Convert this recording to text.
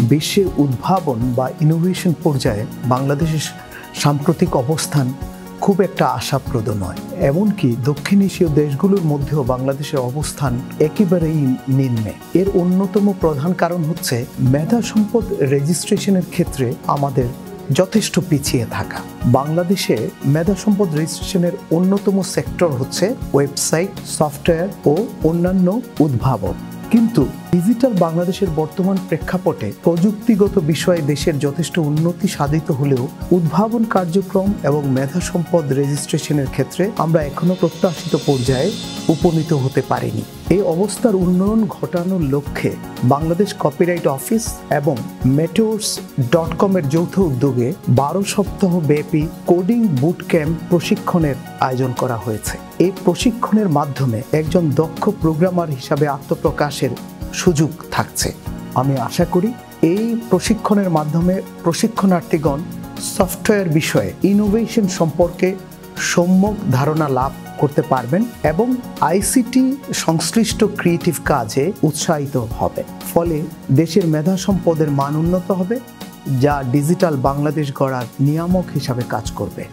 বিশ্বে উদ্ভাবন বা ইনোভেশন পর্যায়ে বাংলাদেশের সাম্প্রতিক অবস্থান খুব একটা আশাপ্রদ নয়। এমনকি দক্ষিণ এশীয় দেশগুলোর মধ্যেও বাংলাদেশের অবস্থান একেবারেই নিম্নে। এর অন্যতম প্রধান কারণ হচ্ছে মেধা সম্পদ রেজিস্ট্রেশনের ক্ষেত্রে আমাদের যথেষ্ট পিছিয়ে থাকা। বাংলাদেশে মেধা সম্পদ রেজিস্ট্রেশনের অন্যতম সেক্টর হচ্ছে ওয়েবসাইট, সফটওয়্যার ও অন্যান্য উদ্ভাবন। কিন্তু ডিজিটাল বাংলাদেশের বর্তমান প্রেক্ষাপটে প্রযুক্তিগত বিষয়ে দেশের যথেষ্ট উন্নতি সাধিত হলেও উদ্ভাবন কার্যক্রম এবং মেধা সম্পদ রেজিস্ট্রেশনের ক্ষেত্রে আমরা এখনো প্রত্যাশিত পর্যায়ে উপনীত হতে পারিনি। এই অবস্থার উন্নয়ন ঘটানোর লক্ষ্যে বাংলাদেশ কপিরাইট অফিস এবং meteors.com এর যৌথ উদ্যোগে 12 সপ্তাহ ব্যাপী কোডিং বুট ক্যাম্প প্রশিক্ষণের আয়োজন করা হয়েছে। এই প্রশিক্ষণের মাধ্যমে একজন দক্ষ প্রোগ্রামার হিসাবে আত্মপ্রকাশের সুযোগ থাকছে। আমি আশা করি এই প্রশিক্ষণের মাধ্যমে প্রশিক্ষণার্থীগণ সফটওয়্যার বিষয়ে ইনোভেশন সম্পর্কে সম্যক ধারণা লাভ করতে পারবেন এবং আইসিটি সংশ্লিষ্ট ক্রিয়েটিভ কাজে উৎসাহিত হবে। ফলে দেশের মেধা সম্পদের মান উন্নত হবে, যা ডিজিটাল বাংলাদেশ গড়ার নিয়ামক হিসাবে কাজ করবে।